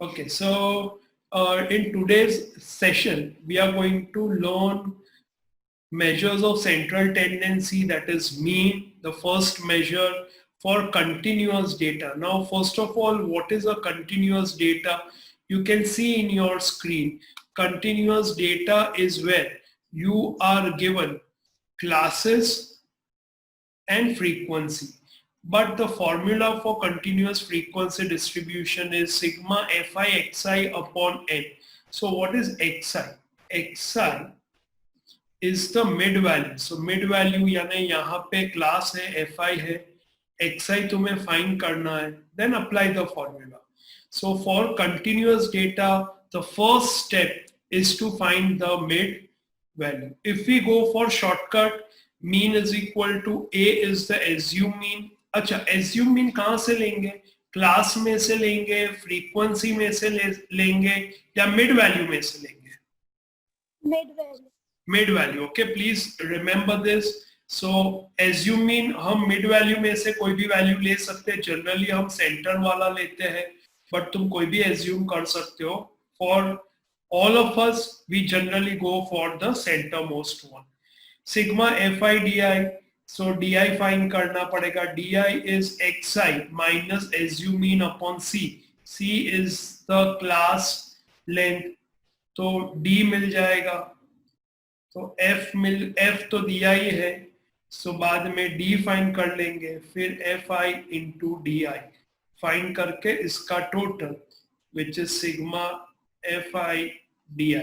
Okay, so in today's session, we are going to learn measures of central tendency, that is mean, the first measure for continuous data. Now, first of all, what is a continuous data? You can see in your screen, continuous data is where you are given classes and frequency. But the formula for continuous frequency distribution is sigma fi xi upon n. So what is xi? xi is the mid value. So mid value यानी यहाँ पे class है fi है, xi तुम्हें find करना है, then apply the formula. So for continuous data, the first step is to find the mid value. If we go for shortcut, mean is equal to a is the assume mean. अच्छा, assume mean कहाँ से लेंगे? Class में से लेंगे, frequency में से लेंगे या मिड वैल्यू में से लेंगे? Mid value. Okay, please remember this. So assume mean हम मिड वैल्यू में से कोई भी वैल्यू ले सकते हैं. जनरली हम सेंटर वाला लेते हैं, बट तुम कोई भी assume कर सकते हो. For all of us, we generally go for the centermost one. Sigma fi di, so di find करना पड़ेगा. di is xi minus assume mean upon c. c is the class length, तो d मिल जाएगा. तो f तो दिया ही है, सो बाद में d फाइंड कर लेंगे, फिर fi इंटू di फाइंड करके इसका total which is sigma fi di.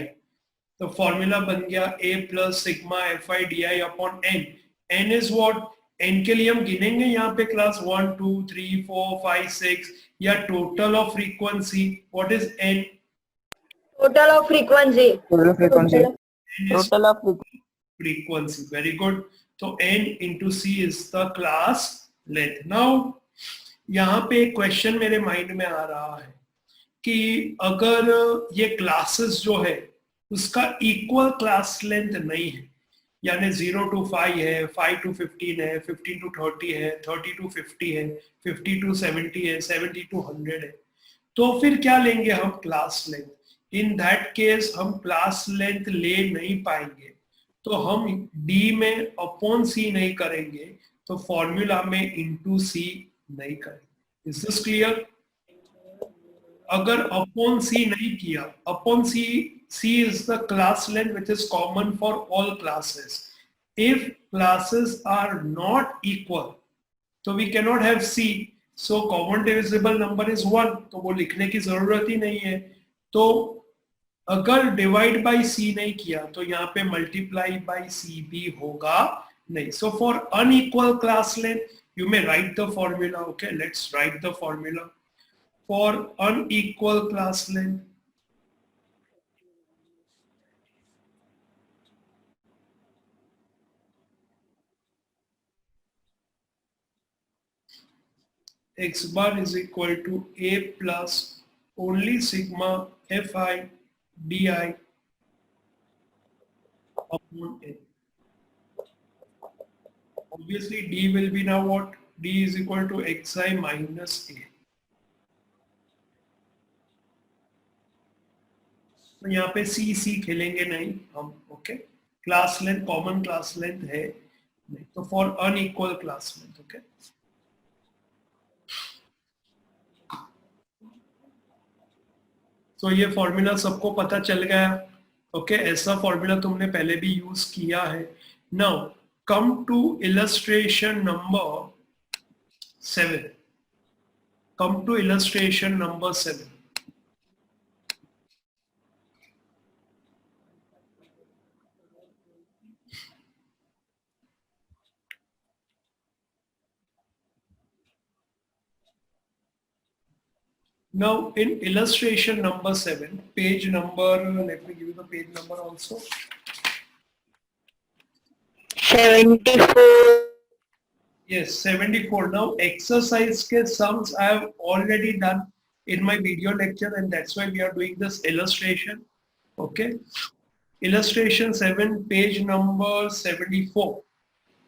तो फॉर्मूला बन गया a plus sigma fi di upon n. n is what? n के लिए हम गिनेंगे यहाँ पे क्लास 1 2 3 4 5 6 या total of frequency. What is n? Total of frequency. Total of frequency. Very good. तो n into c is the class length. Now यहाँ पे एक क्वेश्चन मेरे माइंड में आ रहा है कि अगर ये क्लासेस जो है उसका इक्वल क्लास लेंथ नहीं है, यानी 0 to 5 है, 5 to 15 है, 15 to 30 है, 30 to 50 है, 50 to 70 है, 70 to 100 है, तो फिर क्या लेंगे हम? Class length. In that case हम क्लास लेंथ ले नहीं पाएंगे, तो हम d में अपॉन c नहीं करेंगे, तो फॉर्मूला में इंटू c नहीं करेंगे. Is this clear? अगर अपॉन c नहीं किया, upon c is the class length which is common for all classes. If classes are not equal, तो we cannot have c. So common divisible number is 1, तो वो लिखने की जरूरत ही नहीं है. तो अगर डिवाइड बाई c नहीं किया तो यहाँ पे मल्टीप्लाई बाई c भी होगा नहीं. So for unequal class length, you may write the formula. Okay, let's write the formula. For unequal class length, x bar is equal to a plus only sigma fi di upon n. Obviously d will be now what? d is equal to xi minus a. तो यहाँ पे c खेलेंगे नहीं हम. Okay, class length common class length है नहीं, तो for unequal class length. Okay, तो ये फॉर्मूला सबको पता चल गया. ओके, ऐसा फॉर्मूला तुमने पहले भी यूज किया है. Now come to illustration number 7. Come to illustration number 7. Now in illustration number 7, page number, let me give you the page number also. 74. Yes, 74. Now exercise ke sums I have already done in my video lecture, and that's why we are doing this illustration. Okay. Illustration 7, page number 74.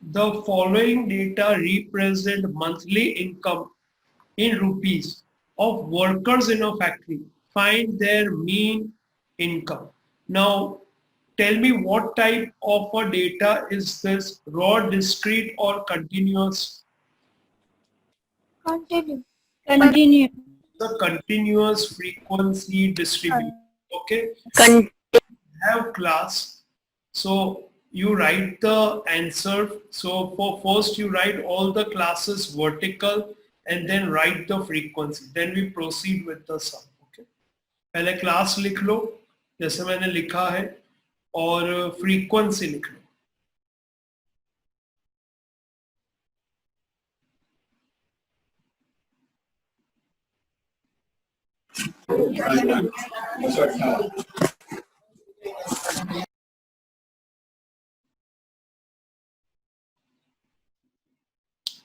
The following data represent monthly income in rupees of workers in a factory find their mean income. Now, tell me what type of a data is this, raw, discrete or continuous? Continue. Continue. The continuous frequency distribution. Okay, have class. So you write the answer. So for first you write all the classes vertical and then write the frequency. Then we proceed with the sum. Okay. पहले class लिख लो जैसे मैंने लिखा है और frequency लिख लो.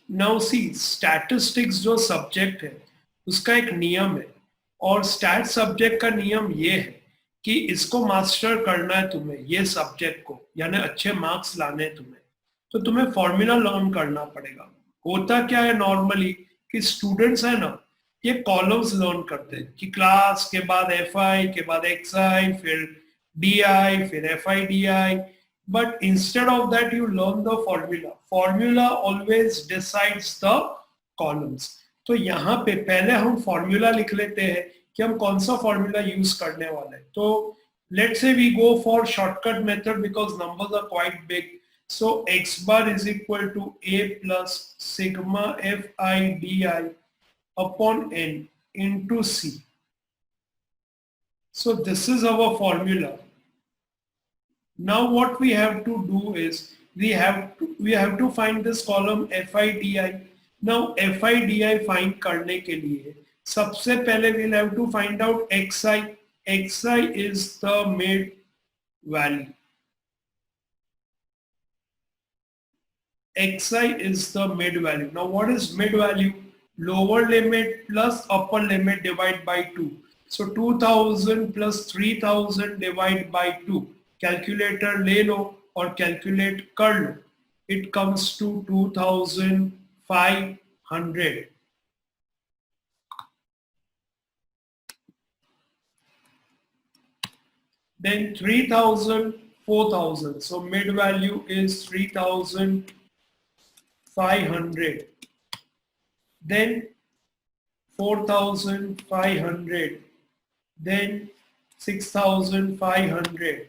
Now see statistics जो subject है उसका एक नियम है और स्टैट सब्जेक्ट का नियम ये है कि इसको मास्टर करना है तुम्हें, ये सब्जेक्ट को, यानी अच्छे मार्क्स लाने हैं तुम्हें, तो तुम्हें फॉर्मूला लर्न करना पड़ेगा. होता क्या है नॉर्मली कि स्टूडेंट्स है ना, ये कॉलम्स लर्न करते हैं कि क्लास के बाद एफ आई के बाद एक्स आई फिर डी आई फिर F I D I. But instead of that, you learn the formula. Formula always decides the columns. तो यहाँ पे पहले हम फॉर्मूला लिख लेते हैं कि हम कौन सा फॉर्मूला यूज करने वाले हैं. तो let's say we go for shortcut method because numbers are quite big. So x bar is equal to a plus sigma fi di upon n into c. So this is our formula. Now what we have to do is we have to find this column FIDI. Now FIDI find करने के लिए सबसे पहले we'll have to find out XI. XI is the mid value. XI is the mid value. Now what is mid value? Lower limit plus upper limit divided by 2. So 2000 plus 3000 divided by 2. Calculator ले लो और calculate कर लो. It comes to 2500. Then 3000, 4000. So mid value is 3500. Then 4500. Then 6500.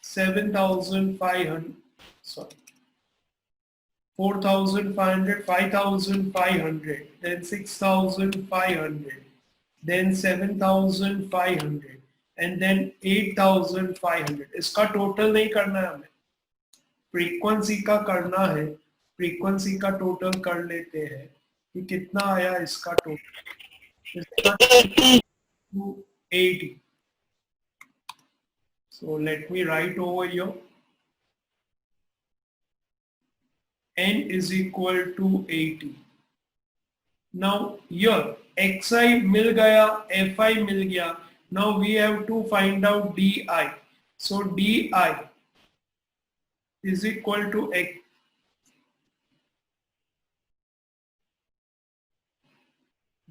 7,500, sorry, 4,500, 5,500, then 6,500, then 7,500, and then 8,500. इसका total नहीं करना है हमें, फ्रीक्वेंसी का करना है. फ्रीक्वेंसी का टोटल कर लेते हैं कि कितना आया इसका टोटल. इसका 280. So let me write over here. N is equal to 80. Now here xi मिल गया, fi मिल गया. Now we have to find out di. So di is equal to x.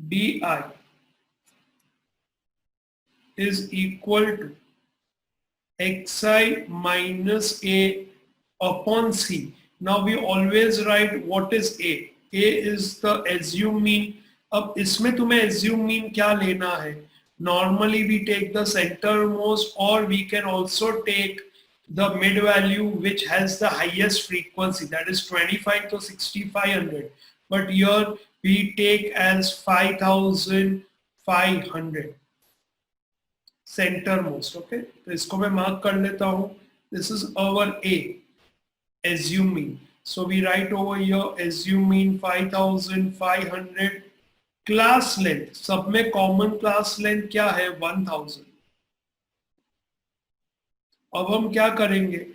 Di is equal to xi minus a upon c. Now we always write what is a. A is the assume mean. अब इसमें तुम्हें assume mean क्या लेना है? Normally we take the centermost or we can also take the mid value which has the highest frequency, that is 25 to 6500. But here we take as 5500. Centermost. Okay, तो इसको मैं mark कर लेता हूँ. This is our A, assuming. So we write over here assuming 5500. Class length, सब में common class length क्या है? 1000. अब हम क्या करेंगे?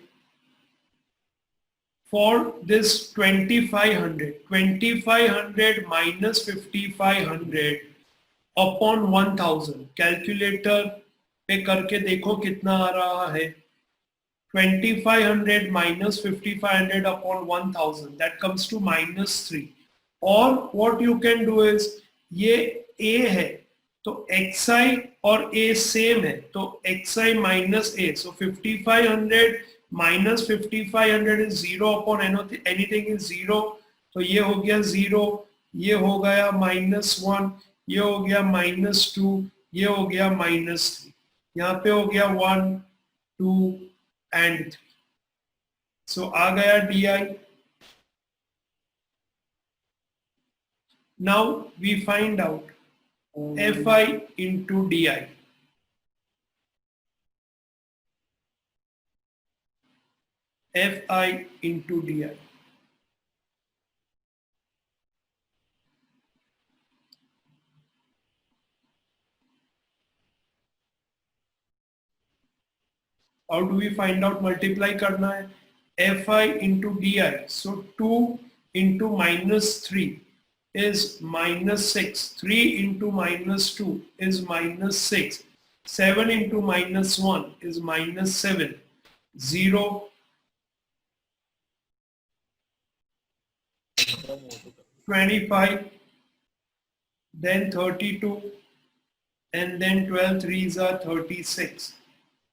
For this 2500 minus 5500 upon 1000. Calculator पे करके देखो कितना आ रहा है. 2500 minus 5500 upon 1000, that comes to -3. Or what you can do is, ये A है तो xi और a सेम है, तो xi minus a, so 5500 minus 5500 is 0 upon anything is 0, तो ये हो गया 0, ये हो गया -1, ये हो गया -2, ये हो गया -3, यहाँ पे हो गया 1 2 एंड 3, सो आ गया di. Now we find out fi into di. fi into di. How do we find out? Multiply करना है fi into di. So 2 into -3 is -6. 3 into -2 is -6. 7 into -1 is -7. 0, 25, then 32, and then 12 threes are 36.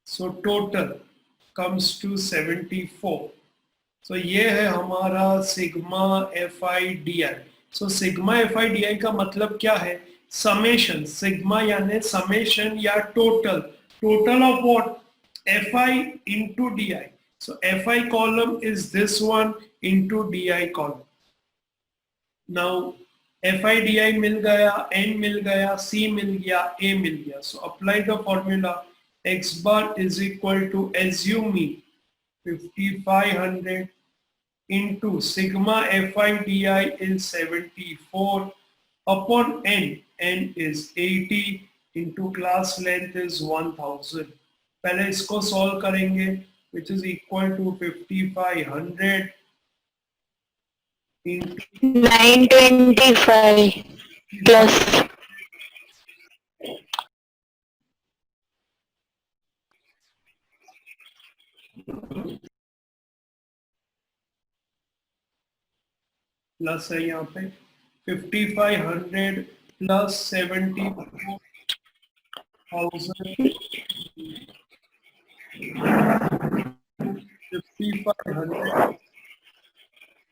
So total comes to 74. So ये है हमारा sigma F I D I. So sigma F I D I का मतलब क्या है? Summation. Sigma यानी summation या total. Total of what? F I into D I. So F I column is this one into D I column. Now F I D I मिल गया, N मिल गया, सी मिल गया, ए मिल गया. So apply the formula. X bar is equal to assume mean 5500 into sigma FIDI is 74 upon n. n is 80 into class length is 1000. पहले इसको solve करेंगे, which is equal to 5500 into 925 plus plus है यहाँ पे 5500 plus 74,000 5500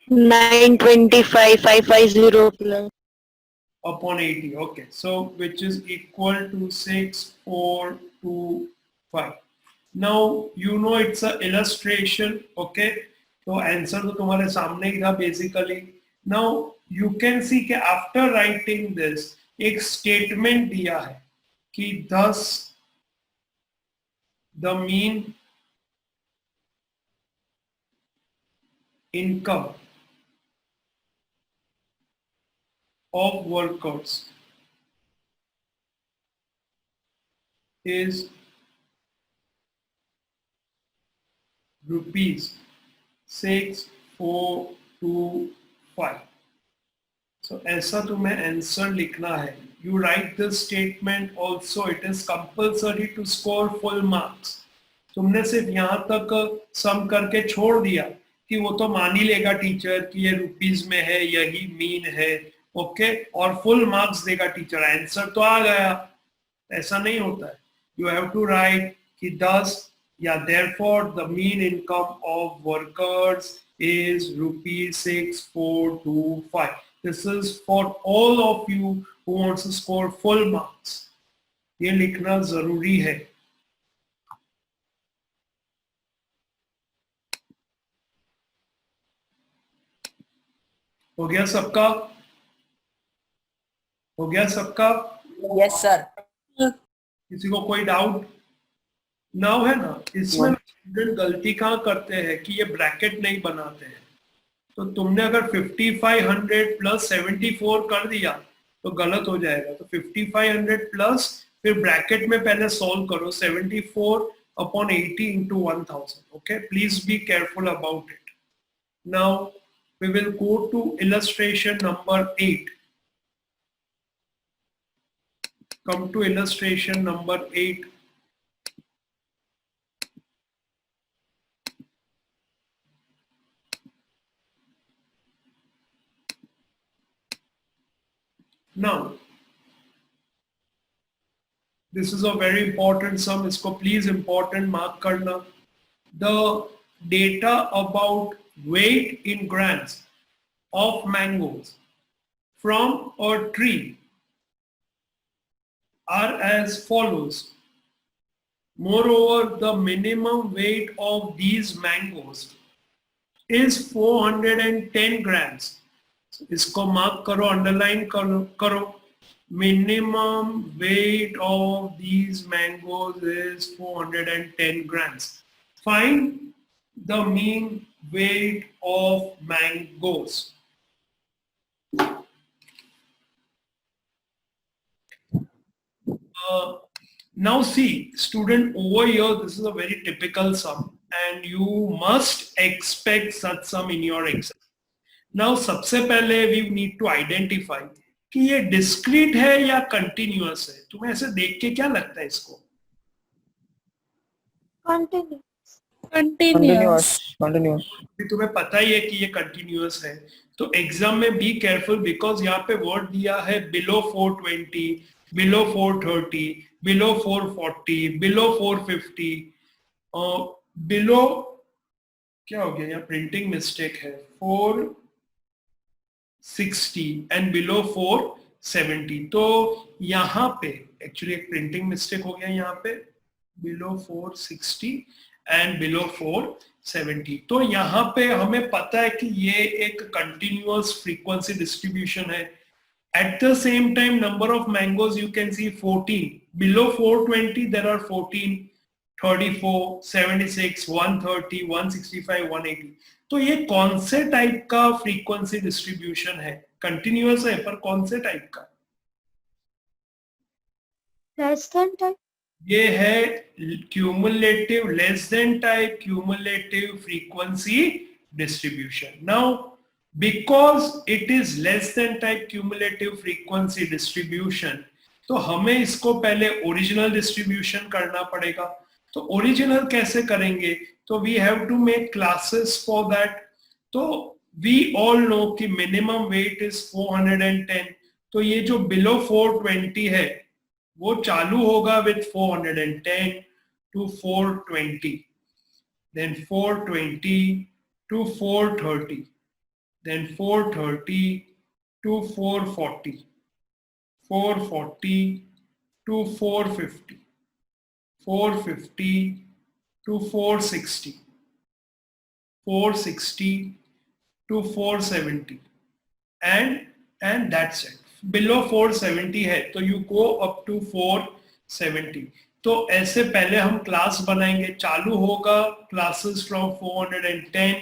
925 550 plus upon 80. Okay, so which is equal to 6425. Now you know it's a illustration. Okay, तो answer तो तुम्हारे सामने ही था basically. Now you can see कि आफ्टर राइटिंग दिस एक स्टेटमेंट दिया है कि thus the mean income of workers is rupees 6425. So ऐसा तुम्हें आंसर लिखना है. You write this statement also. It is compulsory to score full marks. तुमने सिर्फ यहाँ तक सम करके छोड़ दिया कि वो तो मान ही लेगा टीचर कि ये रुपीज में है, यही मीन है. ओके, और फुल मार्क्स देगा टीचर. आंसर तो आ गया. ऐसा नहीं होता है. यू हैव टू राइट कि 10 या therefore the mean income of workers is rupees 6425. This is for all of you who wants to score full marks. ये लिखना जरूरी है. हो गया सबका? हो गया सबका? Yes sir. किसी को कोई डाउट? नाउ है ना, इसमें स्टूडेंट गलती कहाँ करते हैं कि ये ब्रैकेट नहीं बनाते हैं. तो तुमने अगर 5500 प्लस 74 कर दिया तो गलत हो जाएगा. तो 5500 प्लस फिर ब्रैकेट में पहले सॉल्व करो 74 upon 80 into 1000. Okay, please be careful about it. Now we will go to illustration number 8. Come to illustration number 8. Now This is a very important sum. इसको please important mark करना. The data about weight in grams of mangoes from a tree are as follows. Moreover, the minimum weight of these mangoes is 410 grams. इसको mark करो, underline करो. Minimum weight of these mangoes is 410 grams. Find the mean weight of mangoes. Now see, student, over here, this is a very typical sum and you must expect such sum in your exam. Now सबसे पहले we need to identify कि ये discrete है या continuous है. तुम्हें ऐसे देख के क्या लगता है इसको? Continuous. तुम्हें पता ही है कि ये continuous है. तो एग्जाम में be careful because यहाँ पे वर्ड दिया है below 420, below 430, below 440, below 450, below क्या हो गया यहाँ प्रिंटिंग मिस्टेक है 460 एंड बिलो 470. तो यहाँ पे एक्चुअली एक प्रिंटिंग मिस्टेक हो गया यहाँ पे बिलो 460 एंड बिलो 470. तो यहाँ पे हमें पता है कि ये एक कंटिन्यूअस फ्रीक्वेंसी डिस्ट्रीब्यूशन है. At the same time, number of mangoes you can see 14. Below 420 there are 14, 34, 76, 130, 165, 180. तो ये कौन से टाइप का फ्रीक्वेंसी डिस्ट्रीब्यूशन है? कंटिन्यूअस है पर कौन से टाइप का? Less than type. ये है cumulative less than type cumulative frequency distribution. Now because it is less than type cumulative frequency distribution, तो हमें इसको पहले ओरिजिनल डिस्ट्रीब्यूशन करना पड़ेगा. तो ओरिजिनल कैसे करेंगे? तो we have to make classes for that. तो we all know कि minimum weight is 410. तो ये जो below 420 है वो चालू होगा with 410 to 420, then 420 to 430, then 430 to 440, 440 to 450, 450 to 460, 460 to 470, and that's it. Below 470 है तो you go up to 470. तो ऐसे पहले हम क्लास बनाएंगे. चालू होगा classes from 410,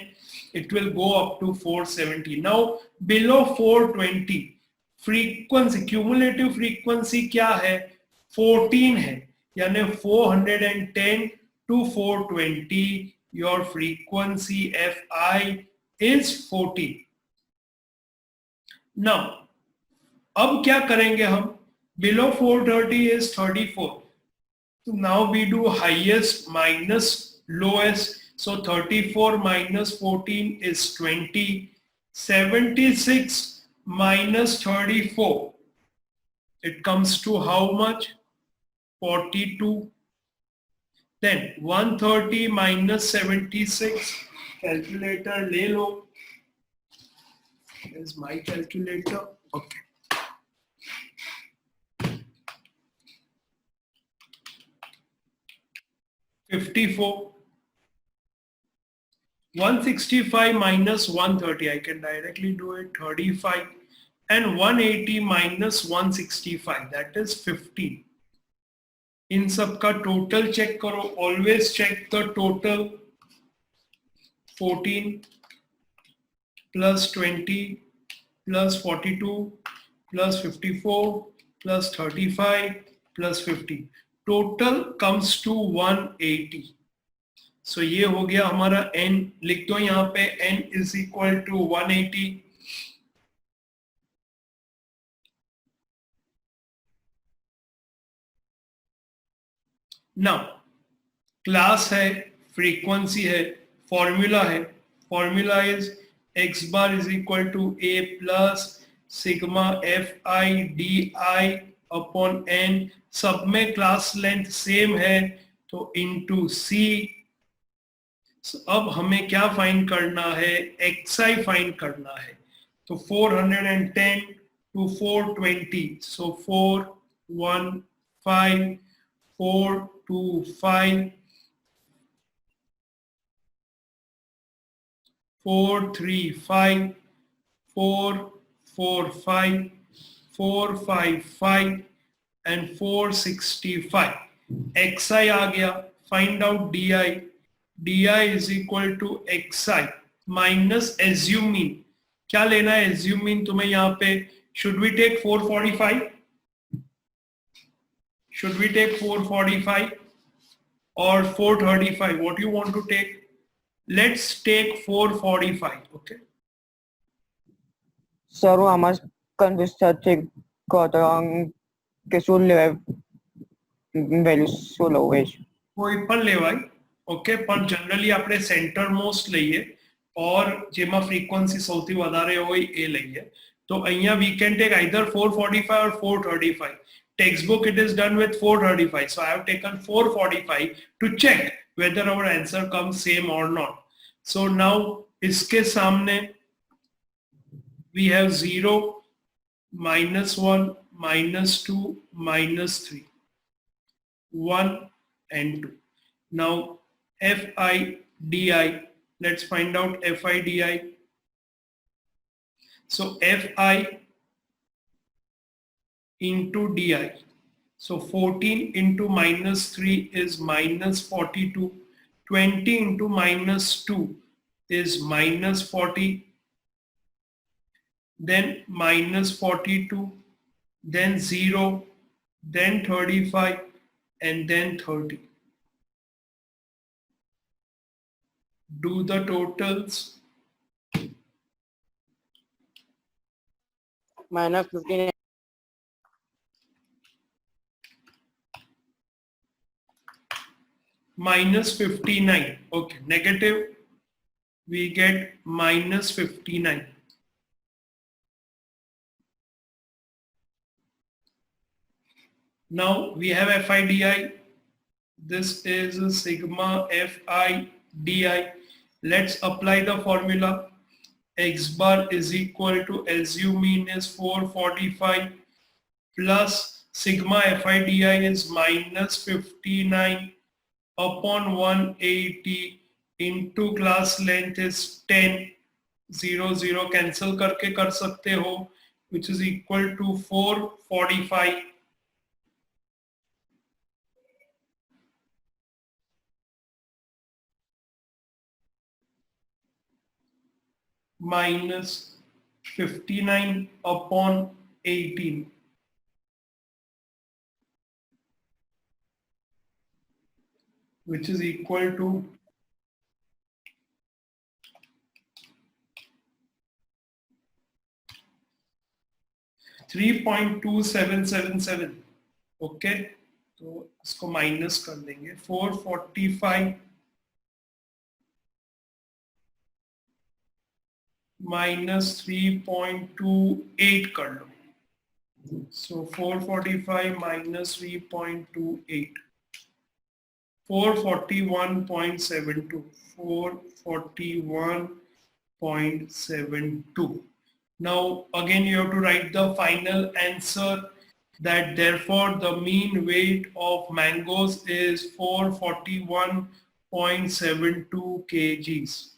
it will go up to 470. Now below 420 frequency cumulative frequency क्या है? 14 है. यानी 410 to 420 your frequency Fi is 14. Now अब क्या करेंगे हम? Below 430 is 34. So now we do highest minus lowest. So 34 minus 14 is 20. 76 minus 34. It comes to how much? 42. Then 130 minus 76. Calculator ले लो. Here's my calculator. Okay. 54. 165 minus 130, I can directly do it, 35. And 180 minus 165, that is 50. इन सब का total check करो. Always check the total. 14 plus 20 plus 42 plus 54 plus 35 plus 50. Total comes to 180. So ये हो गया हमारा n. लिख दो यहाँ पे n is equal to 180. Now class है, फ्रीक्वेंसी है, फॉर्मूला है. Formula is x bar is equal to a plus sigma fi di upon n, सब में क्लास लेंथ सेम है तो इनटू c। अब हमें क्या फाइंड करना है, xi फाइंड करना है। तो 410 to 420, so 415 425 435 445 455 and 465। xi आ गया, फाइंड आउट di। di is equal to xi minus assume mean. क्या लेना है एज्यूम मीन तुम्हें यहाँ पे? Should we take 445? Should we take 445 or 435? What you want to take? Let's take 445. Okay. Sir હું આમાં કન્ફ્યુઝ થતી કે શું લેવાય વેલ્યુ શું લઉં એ કોઈ પણ લેવાય, ઓકે, પણ જનરલી આપણે સેન્ટર મોસ્ટ લઈએ ઓર જેમાં ફ્રીક્વન્સી સૌથી વધારે હોય એ લઈએ। તો અહીંયા we can take either 445 or 435. Textbook it is done with 435, so I have taken 445 to check whether our answer comes same or not. So now इसके सामने we have 0, -1, -2, -3, 1 and 2. Now fi di, let's find out fi di. So fi into di, so 14 into -3 is -42, 20 into -2 is -40, then -42, then 0, then 35 and then 30. Do the totals. -15 -59. Okay, negative, we get -59. Now we have fi di. This is sigma fi di. Let's apply the formula. X bar is equal to assume mean is 445 plus sigma fi di is -59 upon 180 into class length is 10, 0 0 cancel करके कर सकते हो, which is equal to 445 minus 59 upon 18, which is equal to 3.2777। Okay, तो इसको minus कर देंगे, 445 minus 3.28 कर लो। सो 445 minus 3.28, 441.72, 441.72। Now again you have to write the final answer, that therefore the mean weight of mangoes is 441.72 kgs.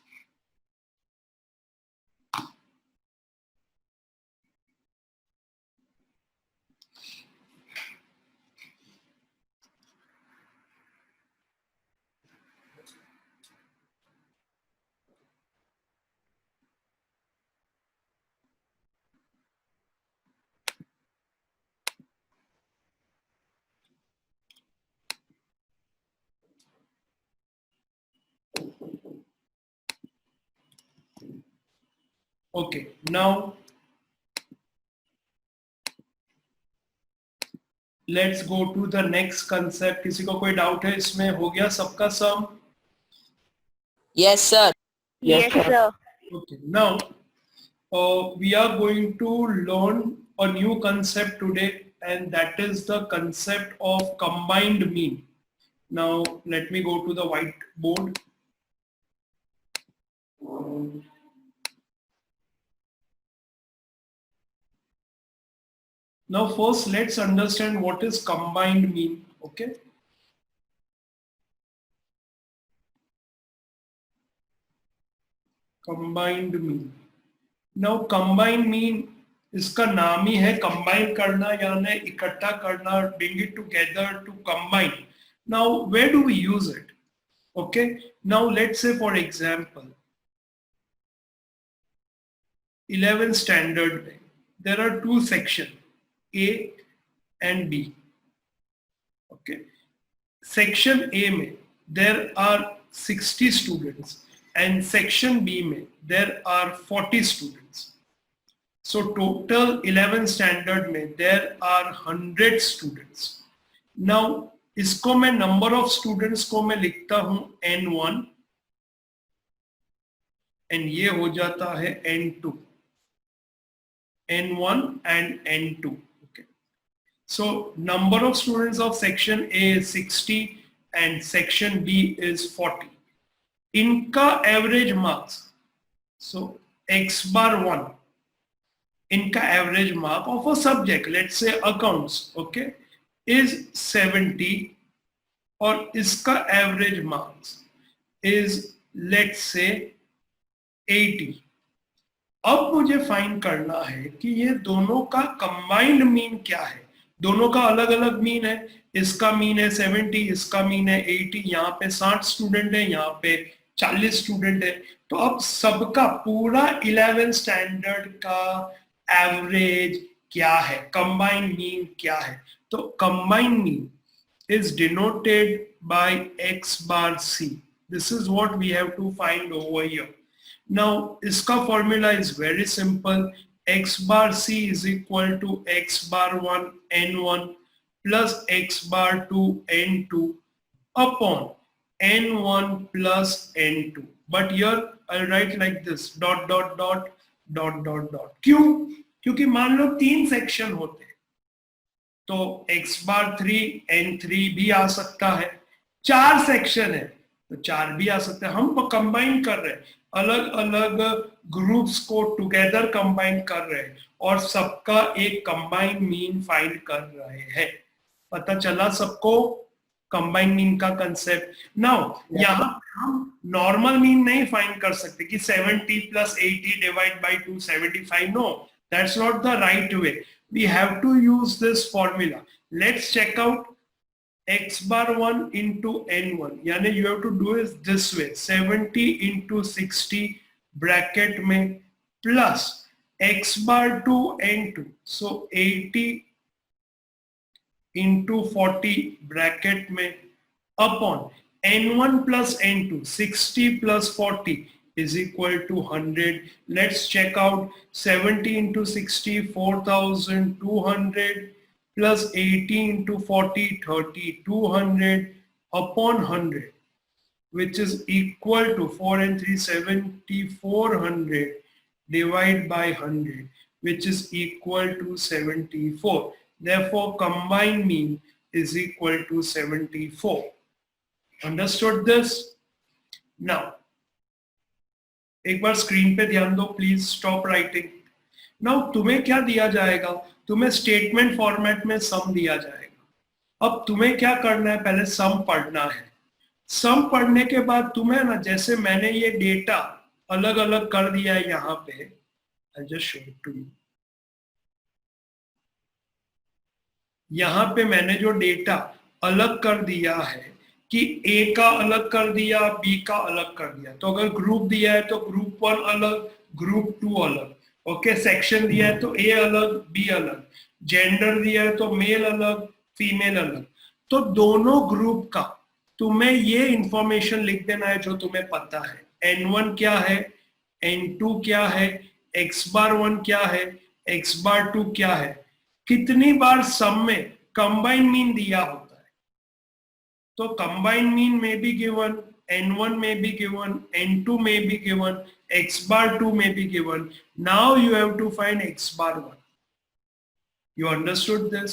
Okay, now let's go to the next concept. किसी को कोई doubt है इसमें? हो गया सबका सम? Yes, sir. Yes, sir. Okay, now we are going to learn a new concept today. and that is the concept of combined mean. Now let me go to the whiteboard. Now first let's understand what is combined mean, okay? Combined mean. Now combined mean इसका नाम ही है combine करना यानी इकट्ठा करना, bring it together to combine. Now where do we use it? Okay, now let's say for example 11th standard में there are two sections A and B. Okay, section A में there are 60 students and section B में there are 40 students. So total 11th standard में there are 100 students. Now इसको मैं number of students को मैं लिखता हूं N1 and ये हो जाता है N2. N1 and N2. Okay. So number of students of section A is 60 and section B is 40. इनका average marks. So X bar 1. इनका average mark of a subject, let's say accounts, okay, is 70 और इसका average marks is let's say 80. अब मुझे find करना है कि ये दोनों का कंबाइंड मीन क्या है. दोनों का अलग अलग मीन है. इसका मीन है 70, इसका मीन है 80. यहाँ पे 60 स्टूडेंट है, यहाँ पे 40 स्टूडेंट है. तो अब सबका पूरा 11th स्टैंडर्ड का एवरेज क्या है, कंबाइंड मीन क्या है. तो combined mean is denoted by X bar C. This is what we have to find over here. Now, iska formula is very simple. X bar C is equal to X bar 1 N1 plus X bar 2 N2 upon N1 plus N2. But here I'll write like this, dot dot dot dot dot dot. क्यों? क्योंकि मान लो 3 section होते हैं तो X bar 3 N3 भी आ सकता है. 4 section है तो 4 भी आ सकता है. हम कंबाइन कर रहे हैं, अलग अलग ग्रुप्स को टुगेदर कंबाइन कर रहे हैं और सबका एक कंबाइन मीन फाइंड कर रहे हैं. पता चला सबको कंबाइन मीन का कंसेप्ट. नाउ यहाँ हम नॉर्मल मीन नहीं फाइंड कर सकते कि 70 plus 80 divide by 275. No, that's not the right way. We have to use this formula. Let's check out X bar 1 into N1. यानी you have to do is this way, 70 into 60 bracket में plus X bar 2 N2. So 80 into 40 bracket में upon N1 plus N2, 60 plus 40 is equal to 100. Let's check out 70 into 60, 4,200 plus 80 into 40, 3,200 upon 100, which is equal to 4 and 3, 7,400 divided by 100, which is equal to 74. Therefore, combined mean is equal to 74. Understood this? Now, एक बार screen पे ध्यान दो please. Stop writing. Now तुम्हें क्या दिया जाएगा, तुम्हें statement format में सम दिया जाएगा. अब तुम्हें क्या करना है, पहले सम पढ़ना है. सम पढ़ने के बाद तुम्हें ना, जैसे मैंने ये डेटा अलग अलग कर दिया है यहाँ पे, I just show it to you. यहाँ पे मैंने जो डेटा अलग कर दिया है कि A का अलग कर दिया, B का अलग कर दिया. तो अगर ग्रुप दिया है तो ग्रुप 1 अलग, ग्रुप 2 अलग. ओके, सेक्शन दिया है तो A अलग, B अलग. जेंडर दिया है तो मेल अलग, फीमेल अलग. तो दोनों ग्रुप का तुम्हें ये इंफॉर्मेशन लिख देना है जो तुम्हें पता है. N1 क्या है, N2 क्या है, X bar 1 क्या है, X bar 2 क्या है. कितनी बार सम में कंबाइन मीन दिया होता है. तो combined mean may be given, N1 may be given, N2 may be given, X bar 2 may be given. Now you have to find X bar 1. You understood this?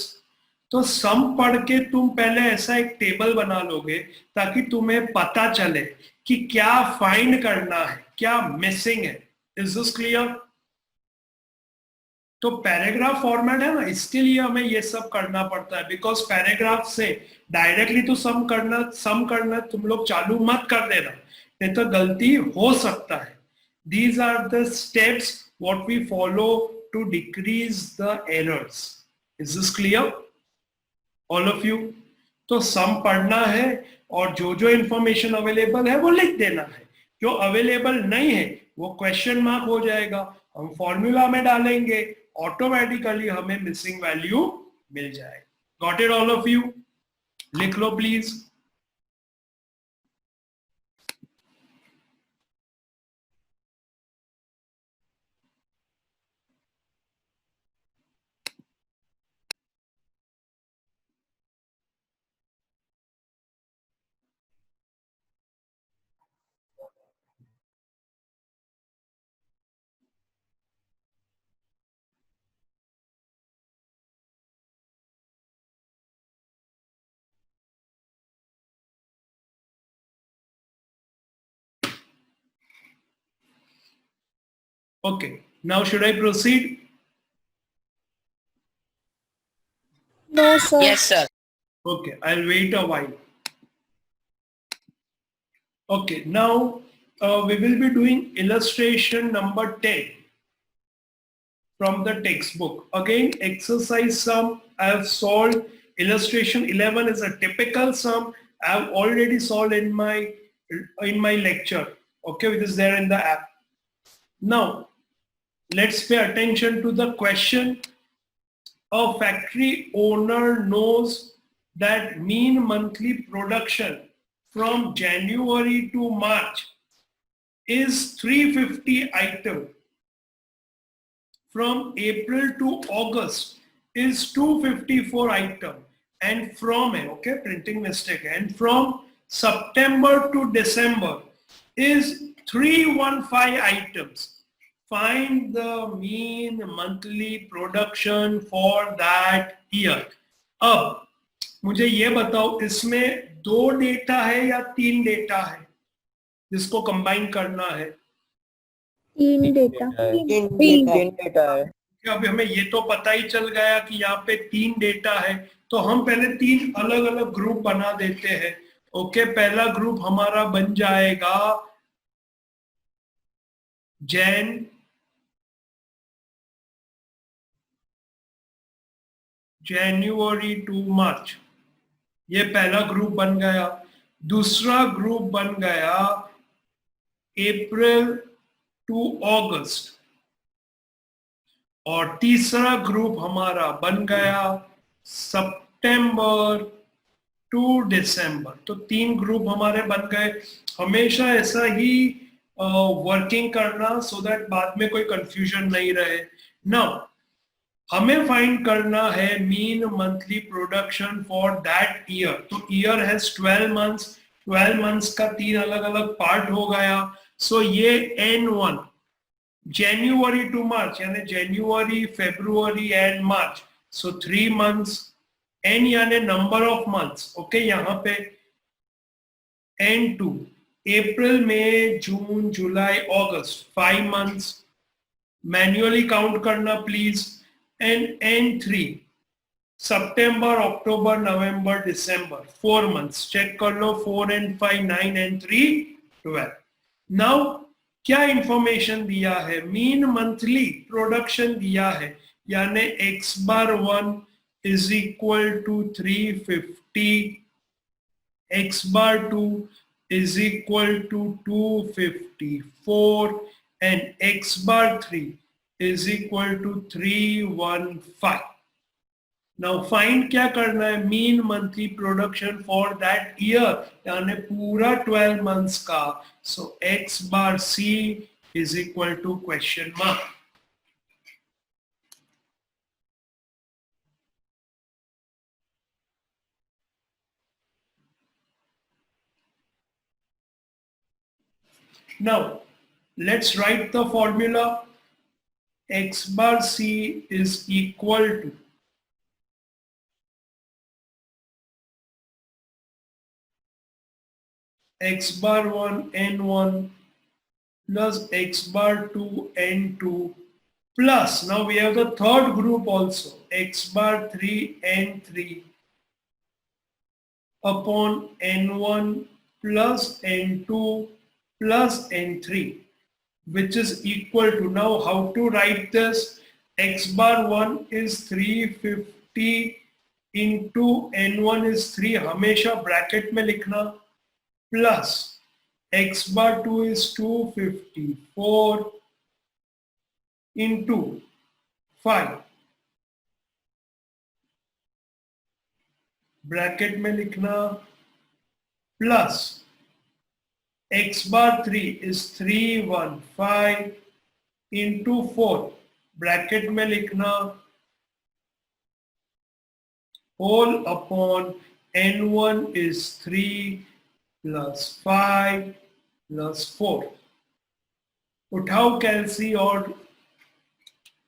तो सम पढ़ के तुम पहले ऐसा एक टेबल बना लोगे ताकि तुम्हें पता चले कि क्या फाइंड करना है, क्या मिसिंग है. Is this clear? तो पैराग्राफ फॉर्मेट है ना, इसके लिए हमें ये सब करना पड़ता है, बिकॉज पैराग्राफ से डायरेक्टली तो सम करना तुम लोग चालू मत कर देना, नहीं तो गलती हो सकता है. These are the steps what we follow to decrease the errors. Is this clear all of you? तो सम पढ़ना है और जो जो इंफॉर्मेशन अवेलेबल है वो लिख देना है. जो अवेलेबल नहीं है वो क्वेश्चन मार्क हो जाएगा, हम फॉर्मूला में डालेंगे, ऑटोमेटिकली हमें मिसिंग वैल्यू मिल जाएगी. Got it all of you? लिख लो please. Okay, now should I proceed? No, sir. Yes, sir. Okay, I'll wait a while. Okay, now we will be doing illustration number 10 from the textbook. Again, exercise sum I have solved. Illustration 11 is a typical sum I have already solved in my lecture. Okay, which is there in the app. Now, let's pay attention to the question. A factory owner knows that mean monthly production from January to March is 350 items. From April to August is 254 items. And from, okay, printing mistake, and from September to December is 315 items. Find the mean monthly production for that year. अब मुझे ये बताओ, इसमें 2 data है या 3 data है जिसको combine करना है? 3 डेटा. 3 डेटा है. अभी हमें ये तो पता ही चल गया कि यहाँ पे 3 डेटा है, तो हम पहले 3 अलग अलग ग्रुप बना देते हैं. ओके, पहला ग्रुप हमारा बन जाएगा जनवरी टू मार्च, ये पहला ग्रुप बन गया. दूसरा ग्रुप बन गया अप्रैल टू अगस्त, और तीसरा ग्रुप हमारा बन गया सितंबर टू दिसंबर. तो 3 ग्रुप हमारे बन गए. हमेशा ऐसा ही वर्किंग करना, सो दैट बाद में कोई कंफ्यूजन नहीं रहे. नाउ हमें फाइंड करना है mean monthly production for that year. तो ईयर हैज 12 मंथ्स. 12 मंथ्स का 3 अलग अलग पार्ट हो गया. सो ये N1 January to March, यानी January, February and March. So 3 months. N यानी number of months. Okay, यहाँ पे N2 April, May, June, July, August, 5 months. Manually count करना please. And N3 September, October, November, December, 4 months. Check कर लो. 4 and 5, 9 and 3, 12. Now क्या information दिया है? Mean monthly production दिया है, यानी x bar 1 is equal to 350, x bar 2 is equal to 254 and x bar 3 is equal to 315. Now find क्या करना है? Mean monthly production for that year, यानी पूरा 12 मंथ्स का. So x bar c is equal to question mark. Now let's write the formula. X bar c is equal to x bar 1 n1 plus x bar 2 n2 plus, now we have the third group also, x bar 3 n3 upon n1 plus n2 plus n3, which is equal to, now how to write this, x bar 1 is 350 into n1 is 3, हमेशा bracket में लिखना, plus x bar 2 is 254 into 5, bracket में लिखना, plus x bar 3 is 315 into 4, bracket में लिखना, whole upon n1 is 3 plus 5 plus 4. उठाओ कैलसी और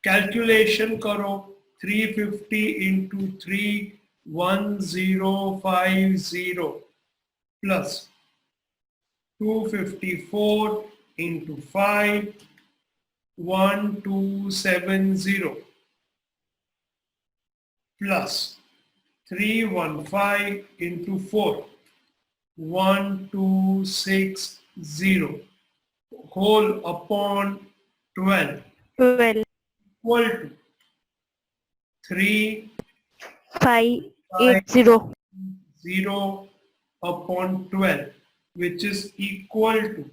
calculation करो, 350 into 3 1050 plus 254 into 5 1270 plus 315 into 4 1260 whole upon 12 12, equal to 3 5, 8, 0. 0 upon 12, which is equal to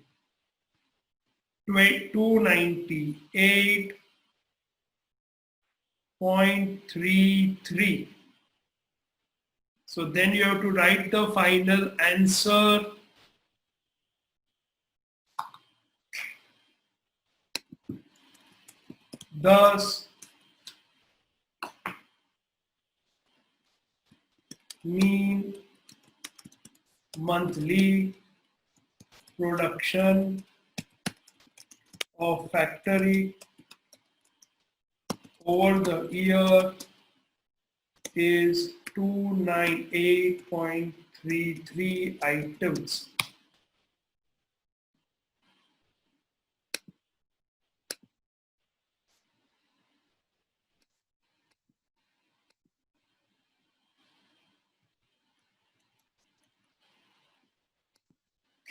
298.33. So then you have to write the final answer. Thus, mean monthly production of factory over the year is 298.33 items.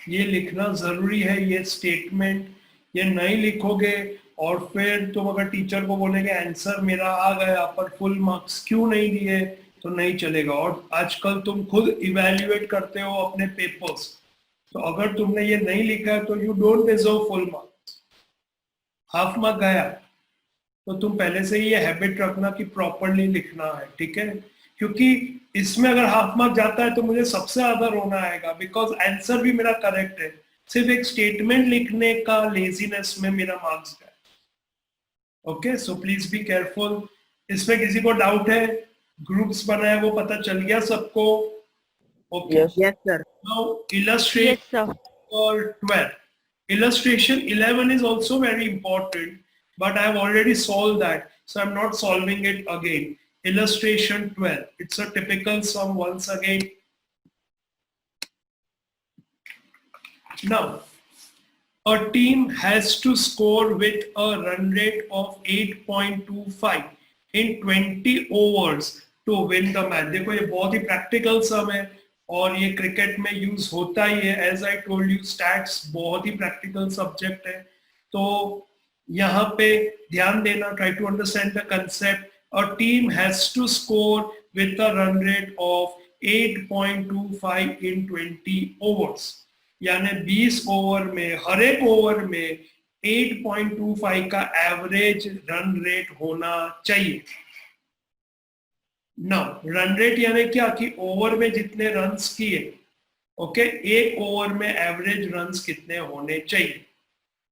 ये लिखना जरूरी है, ये statement, ये नहीं लिखोगे और फिर तुम अगर टीचर को बोलेगे आंसर मेरा आ गया पर फुल मार्क्स क्यों नहीं दिए तो नहीं चलेगा। और आजकल तुम खुद इवैल्यूएट करते हो अपने पेपर्स, तो अगर तुमने ये नहीं लिखा है तो you don't deserve full marks, half mark गया। तो तुम पहले से ही ये हैबिट रखना कि प्रॉपरली लिखना है, ठीक है, क्योंकि इसमें अगर हाफ मार्क जाता है तो मुझे सबसे ज्यादा रोना आएगा, बिकॉज आंसर भी मेरा करेक्ट है, सिर्फ एक स्टेटमेंट लिखने का लेजीनेस में मेरा मार्क्स गया। Okay, so please be careful. इसमें किसी को डाउट है? ग्रुप्स बनाए वो पता चल गया सबको? Okay, Yes, sir. Now illustrate Yes, sir. for 12. Illustration 11 is also very important, but I have already solved that, so I'm not solving it again. Illustration 12, it's a typical sum once again. Now, a team has to score with a run rate of 8.25 in 20 overs to win the match. देखो ये बहुत ही practical sum है और ये cricket में use होता ही है। As I told you, stats बहुत ही प्रैक्टिकल सब्जेक्ट है, तो यहाँ पे ध्यान देना, try to understand the concept. A team has to score with a run rate of 8.25 in 20 overs, यानी 20 ओवर में हर एक ओवर में 8.25 का एवरेज रन रेट होना चाहिए। नाउ रन रेट यानी क्या कि ओवर में जितने रन्स किए, ओके, एक ओवर में एवरेज रन्स कितने होने चाहिए।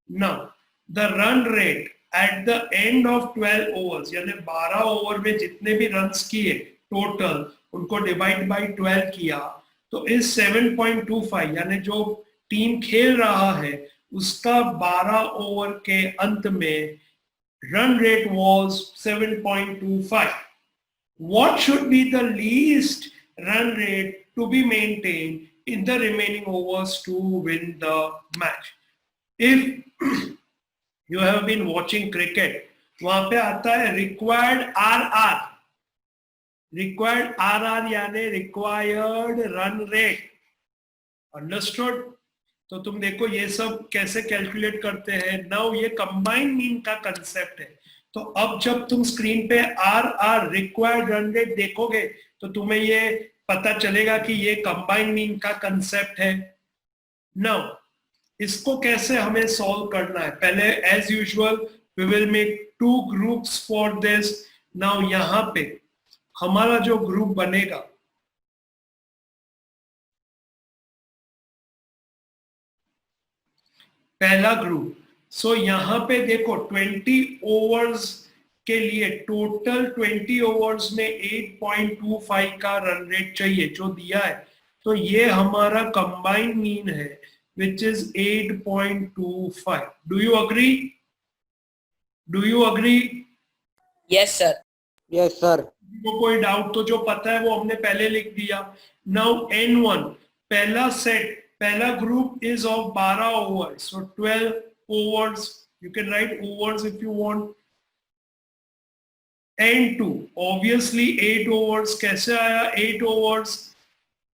Now the run rate at the end of 12 overs, यानी 12 ओवर में जितने भी रन्स किए टोटल, उनको डिवाइड बाय 12 किया तो इस 7.25, यानी जो टीम खेल रहा है उसका 12 ओवर के अंत में run rate was 7.25. What should be the least run rate to be maintained in the remaining overs to win the match. If you have been watching cricket, वहां पे आता है required RR. Required RR यानी required run rate. Understood? तो तुम देखो ये सब कैसे कैलकुलेट करते हैं. नाउ ये कंबाइंड मीन का कंसेप्ट है. तो अब जब तुम स्क्रीन पे RR रिक्वायर्ड रन रेट देखोगे तो तुम्हें ये पता चलेगा कि ये कंबाइंड मीन का कंसेप्ट है. नाउ इसको कैसे हमें सॉल्व करना है. पहले as usual we will make 2 groups for this. Now यहां पे हमारा जो ग्रुप बनेगा, पहला ग्रुप. सो यहां पे देखो 20 ओवर्स के लिए टोटल 20 ओवर्स में 8.25 का रन रेट चाहिए जो दिया है. तो ये हमारा कंबाइंड मीन है which is 8.25. Do you agree? Do you agree? Yes, sir. Yes, sir. को कोई डाउट तो जो पता है वो हमने पहले लिख दिया. नाउ N1 पहला सेट, पहला group is of 12 overs. So 12 overs, you can write overs if you want. N2 obviously 8 overs. कैसे आया 8 ओवर्स?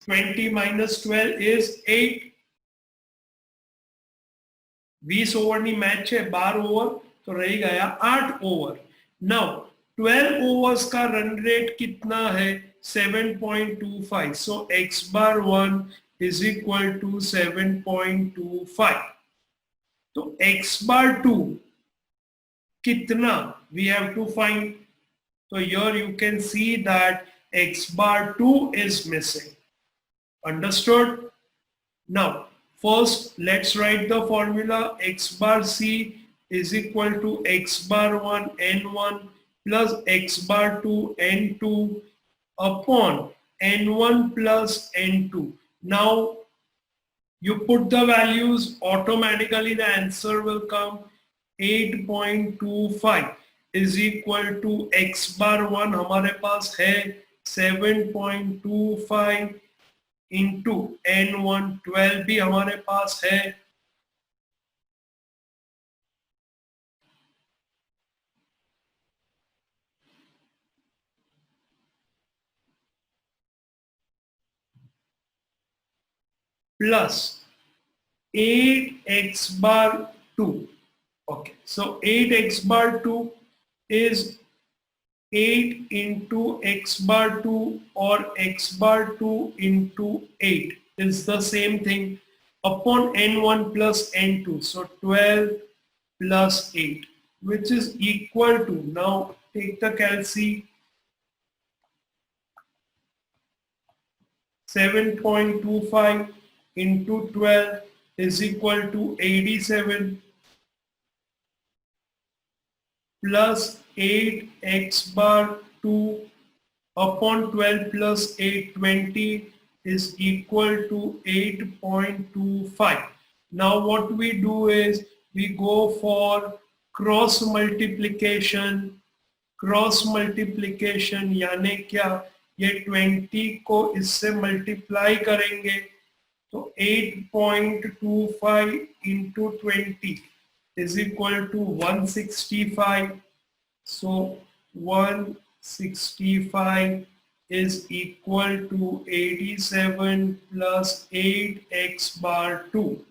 20 minus 12 is 8. 20 ओवर नहीं मैच है, 12 ओवर तो रह गया 8 ओवर. नाउ 12 ओवर्स का रन रेट कितना है? 7.25. So x bar 1 is equal to 7.25. तो x बार 2 कितना वी हैव टू फाइंड. तो here you can see that x bar 2 is missing. Understood? Now first let's write the formula. X bar c is equal to x bar 1 n1 plus x bar 2 n2 upon n1 plus n2. Now you put the values, automatically the answer will come. 8.25 is equal to x bar 1 हमारे पास है 7.25 into n1 12 भी हमारे पास है. Plus 8x bar 2. Okay, so 8x bar 2 is 8 into x bar 2 or x bar 2 into 8 is the same thing upon n1 plus n2. So 12 plus 8 which is equal to, now take the calci, 7.25 into 12 is equal to 87 plus 8x bar 2 upon 12 plus 8 20 is equal to 8.25. Now what we do is we go for cross multiplication. Cross multiplication यानी क्या, ये 20 को इससे multiply करेंगे तो 8.25 into 20 is equal to 165. So 165 is equal to 87 plus 8x bar 2.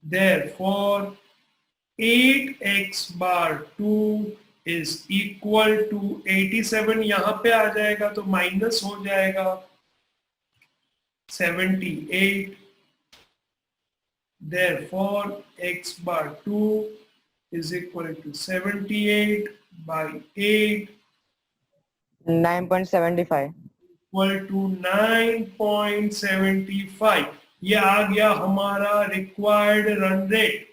Therefore 8x bar 2 is equal to 87. यहां पे आ जाएगा तो माइनस हो जाएगा 78. Therefore x bar 2 is equal to 78 by 8 9.75 equal to 9.75. ये आ गया हमारा required run rate.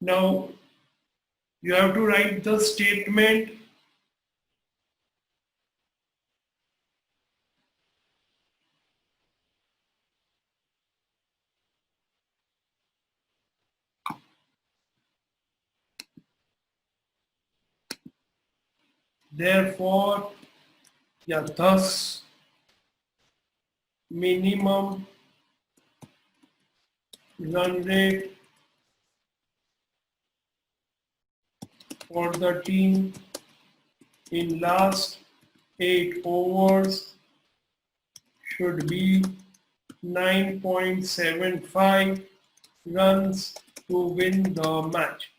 Now you have to write the statement. Therefore, yeah, thus minimum run rate for the team in last 8 overs should be 9.75 runs to win the match.